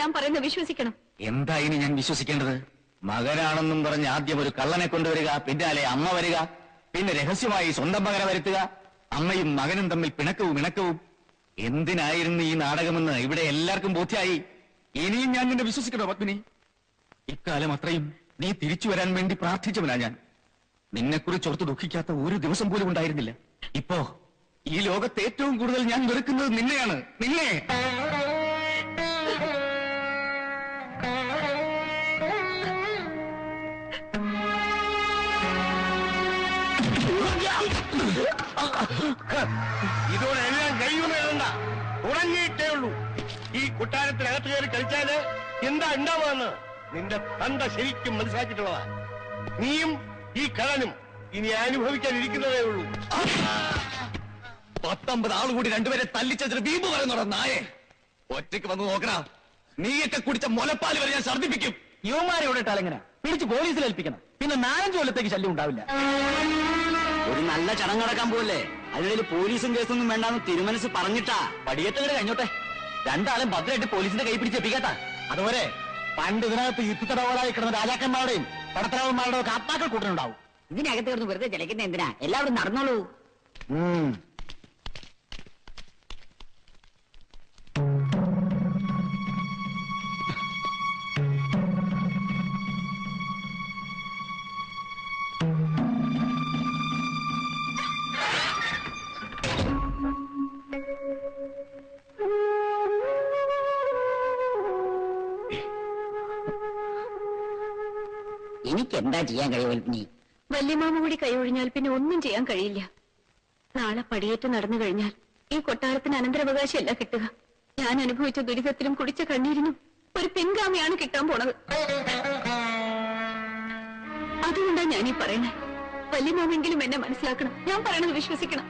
ഞാൻ പറയുന്നത് വിശ്വസിക്കണം. എന്താ ഇനി ഞാൻ വിശ്വസിക്കേണ്ടത്? മകനാണെന്നും പറഞ്ഞ് ആദ്യം ഒരു കള്ളനെ കൊണ്ടുവരിക, പിന്നാലെ അമ്മ വരിക, പിന്നെ രഹസ്യമായി സ്വന്തം മകനെ വരുത്തുക, അമ്മയും മകനും തമ്മിൽ പിണക്കവും ഇണക്കവും. എന്തിനായിരുന്നു ഈ നാടകമെന്ന് ഇവിടെ എല്ലാവർക്കും ബോധ്യായി. ഇനിയും ഞാൻ നിന്നെ വിശ്വസിക്കണോ പത്മിനി? ഇക്കാലം അത്രയും നീ തിരിച്ചു വരാൻ വേണ്ടി പ്രാർത്ഥിച്ചവനാ ഞാൻ. നിന്നെക്കുറിച്ച് ഓർത്ത് ദുഃഖിക്കാത്ത ഒരു ദിവസം പോലും ഉണ്ടായിരുന്നില്ല. ഇപ്പോ ഈ ലോകത്ത് ഏറ്റവും കൂടുതൽ ഞാൻ വെറുക്കുന്നത് നിന്നെയാണ്. നിന്നെ ഇതോടെ എല്ലാം കഴിയുമെന്ന് എഴുതണ്ട. തുടങ്ങിയിട്ടേ ഉള്ളൂ. ഈ കൊട്ടാരത്തിനകത്ത് കയറി കളിച്ചാല് എന്താ ഉണ്ടാവുകയെന്ന് നിന്റെ തന്ത ശരിക്കും മനസ്സിലാക്കിയിട്ടുള്ളതാ. നീയും ഈ കള്ളനും ഇനി അനുഭവിക്കാനിരിക്കുന്നതേ ഉള്ളൂ. 19 ആളുകൂടി രണ്ടുപേരെ തല്ലിച്ചതിന് വീമ്പ് പറയുന്നോടാ നായെ. ഒറ്റയ്ക്ക് വന്ന് നോക്കണ. നീയൊക്കെ കുടിച്ച മുലപ്പാല് വരെ ഞാൻ ഛർദ്ദിപ്പിക്കും. യുവമാരെ ഇവിടെ ഇട്ടാലെങ്ങനെ? പിടിച്ച് പോലീസിൽ ഏൽപ്പിക്കണം. പിന്നെ 4-5 കൊല്ലത്തേക്ക് ശല്യം ഉണ്ടാവില്ല. ഒരു നല്ല ചടങ്ങ് നടക്കാൻ പോവല്ലേ, അതിനിടയിൽ പോലീസും കേസൊന്നും വേണ്ടാന്ന് തിരുമനസ് പറഞ്ഞിട്ടാ. പടിയേറ്റങ്ങടെ കഴിഞ്ഞോട്ടെ. രണ്ടാളും ഭദ്രമായിട്ട് പോലീസിന്റെ കൈ പിടിച്ചെപ്പിക്കാത്ത. അതുപോലെ പണ്ട് ഇതിനകത്ത് യുദ്ധത്തടവുകളായി കിടന്ന രാജാക്കന്മാരുടെയും പടത്തലവന്മാരുടെയും ഒക്കെ ആത്മാക്കൾ കൂട്ടനുണ്ടാവും. ഇതിനകത്ത് കിടന്ന് വെറുതെ ചിലക്കുന്ന എന്തിനാ? എല്ലാവരും നടന്നോളൂ. എനിക്കെന്താ ചെയ്യാൻ കഴിയുമോ? വല്യമാമ കൂടി കൈയൊഴിഞ്ഞാൽ പിന്നെ ഒന്നും ചെയ്യാൻ കഴിയില്ല. നാളെ പടിയേറ്റ് നടന്നു കഴിഞ്ഞാൽ ഈ കൊട്ടാരത്തിന് അനന്തരാവകാശമല്ല കിട്ടുക. ഞാൻ അനുഭവിച്ച ദുരിതത്തിലും കുടിച്ച കണ്ണീരിനും ഒരു പിൻഗാമിയാണ് കിട്ടാൻ പോണത്. അതുകൊണ്ടാണ് ഞാനീ പറയുന്നത്. വല്യമാമെങ്കിലും എന്നെ മനസ്സിലാക്കണം. ഞാൻ പറയണത് വിശ്വസിക്കണം.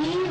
He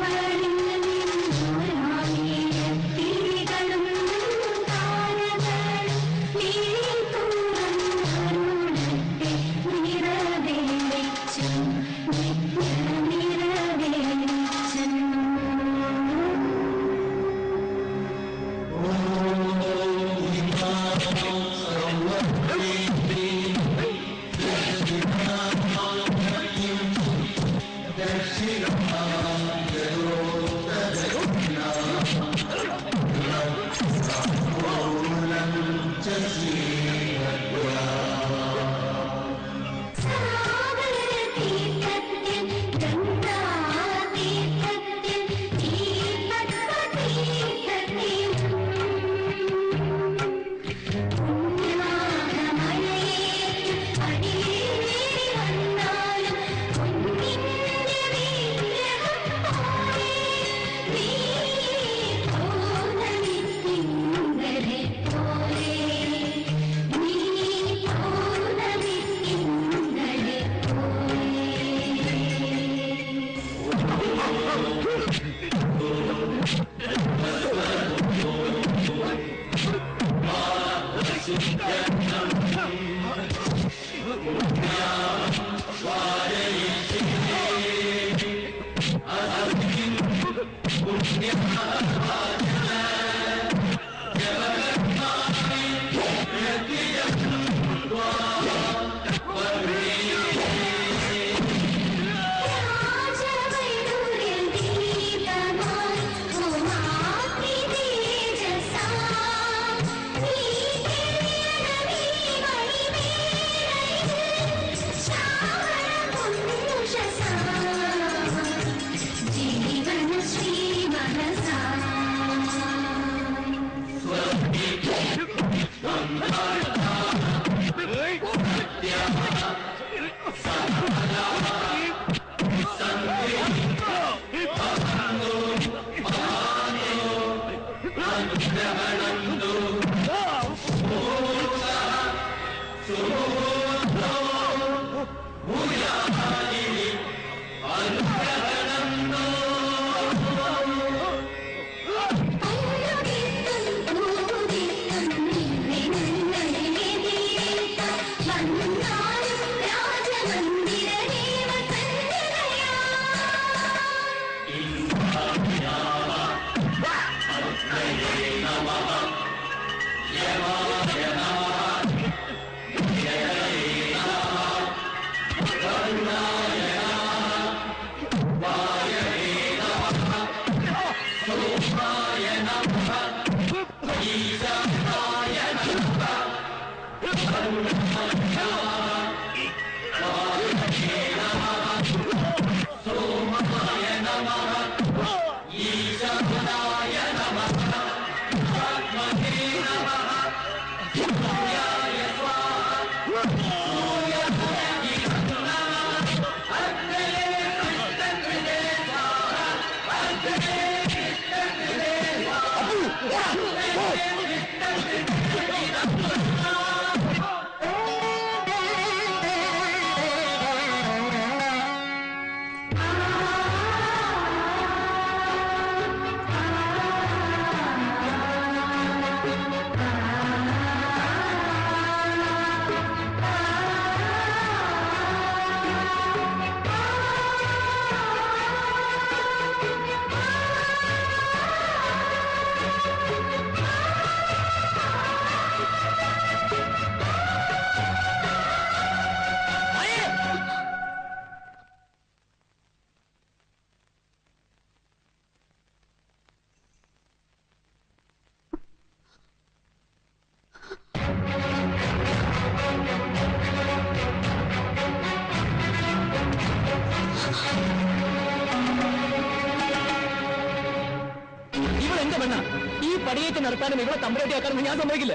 പടിയേറ്റ് നടത്താനും ഇവിടെ തമ്പുരാട്ടിയാക്കാനും ഞാൻ സമ്മതിക്കില്ല.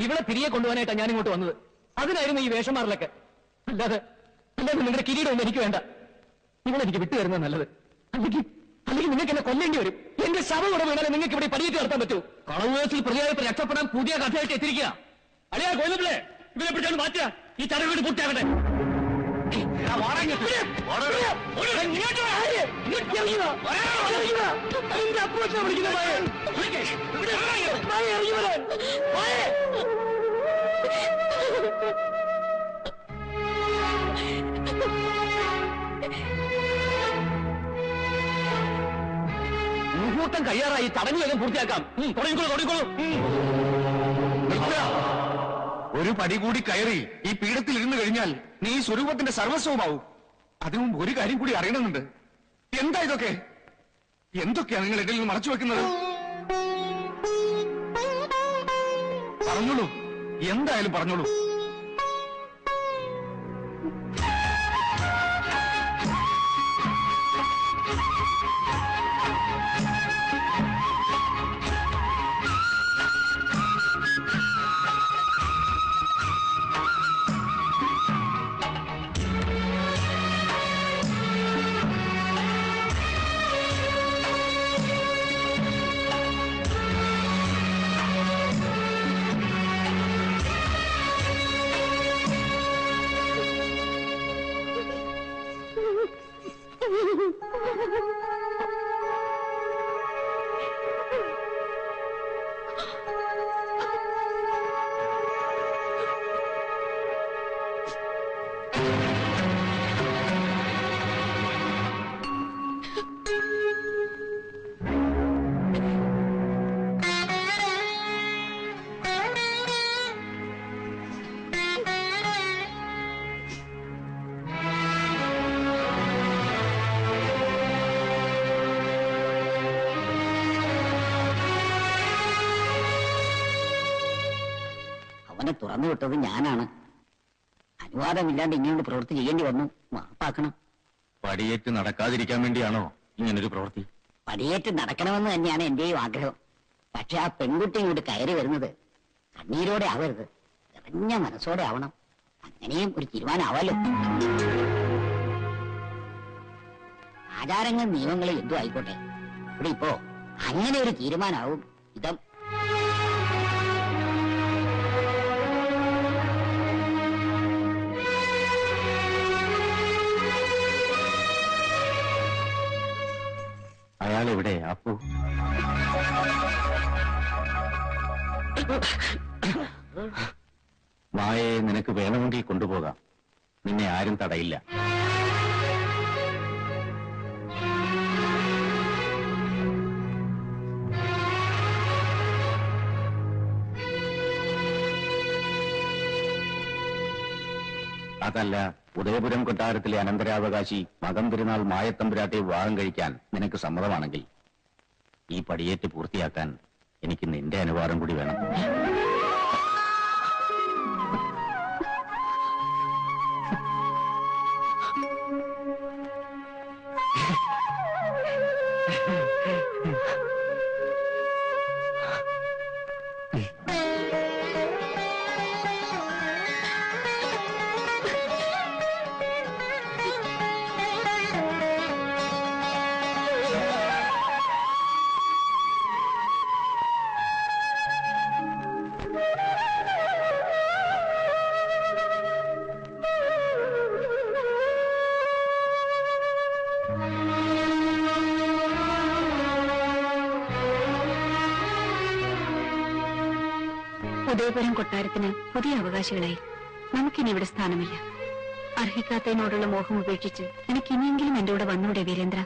ഇവിടെ തിരികെ കൊണ്ടുപോകാനായിട്ടാണ് ഞാൻ ഇങ്ങോട്ട് വന്നത്. അതിനായിരുന്നു ഈ വേഷമാറിലൊക്കെ. അല്ലാതെ നിങ്ങളുടെ കിരീടമൊന്നും എനിക്ക് വേണ്ട. നിങ്ങളെനിക്ക് വിട്ടുതരുന്നത് നല്ലത്. അല്ലെങ്കിൽ നിങ്ങൾക്ക് എന്നെ കൊല്ലേണ്ടി വരും. എന്റെ ശവം ഇവിടെ വീണാലും നിങ്ങൾക്ക് ഇവിടെ പടിയേറ്റ് നടത്താൻ പറ്റൂ. കളവ് കേസിൽ പ്രതിയായിട്ട് രക്ഷപ്പെടാൻ പുതിയ കഥയായിട്ട് എത്തിരിക്കുക. അളിയാ ഗോവിന്ദപിള്ളേ, ഇവരെ പിടിച്ചാണ് മാറ്റുക. ഈ ചടങ്ങ് പൂർത്തിയാകട്ടെ. മുഹൂർത്തം കഴിയാറായി. ചടങ്ങ് വേഗം പൂർത്തിയാക്കാം. തുടങ്ങിക്കോളൂ. ഒരു പടി കൂടി കയറി ഈ പീഠത്തിൽ ഇരുന്ന് കഴിഞ്ഞാൽ നീ സ്വരൂപത്തിന്റെ സർവസ്വമാവും. അതിനു മുമ്പ് ഒരു കാര്യം കൂടി അറിയണമെന്നുണ്ട്. എന്താ ഇതൊക്കെ? എന്തൊക്കെയാ നിങ്ങൾ ഇടയിൽ നിന്ന് മറച്ചു വെക്കുന്നത്? പറഞ്ഞോളൂ, എന്തായാലും പറഞ്ഞോളൂ. അവനെ തുറന്നു വിട്ടത് ഞാനാണ്. അനുവാദമില്ലാണ്ട് ഇങ്ങോട്ട് പ്രവൃത്തി ചെയ്യേണ്ടി വന്നു. മാപ്പാക്കണം. പടിയേറ്റ് നടക്കാതിരിക്കാൻ വേണ്ടിയാണോ ഇങ്ങനൊരു പ്രവൃത്തി? പടിയേറ്റ് നടക്കണമെന്ന് തന്നെയാണ് എന്റെയും ആഗ്രഹം. പക്ഷെ ആ പെൺകുട്ടി ഇങ്ങോട്ട് കയറി വരുന്നത് കണ്ണീരോടെ ആവരുത്, നിറഞ്ഞ മനസ്സോടെ ആവണം. അങ്ങനെയും ഒരു തീരുമാനമാവല്ലോ. ആചാരങ്ങൾ നിയമങ്ങൾ എന്തോ ആയിക്കോട്ടെ, ഇവിടെ ഇപ്പോ അങ്ങനെ ഒരു തീരുമാനമാവും ഇതം. അയാളെവിടെ അപ്പു? മായയെ നിനക്ക് വേണമെങ്കിൽ കൊണ്ടുപോകാം, നിന്നെ ആരും തടയില്ല. അതല്ല, ഉദയപുരം കൊട്ടാരത്തിലെ അനന്തരാവകാശി മകം തിരുനാൾ മായത്തമ്പുരാട്ടെ വിവാഹം കഴിക്കാൻ നിനക്ക് സമ്മതമാണെങ്കിൽ ഈ പടിയേറ്റ് പൂർത്തിയാക്കാൻ എനിക്ക് നിന്റെ അനുവാദം കൂടി വേണം. ഉദയപുരം കൊട്ടാരത്തിന് പുതിയ അവകാശികളായി നമുക്കിനി ഇവിടെ സ്ഥാനമില്ല. അർഹിക്കാത്തതിനോടുള്ള മോഹം ഉപേക്ഷിച്ച് എനിക്ക് ഇനിയെങ്കിലും എന്റെ കൂടെ വന്നൂടെ വീരേന്ദ്ര?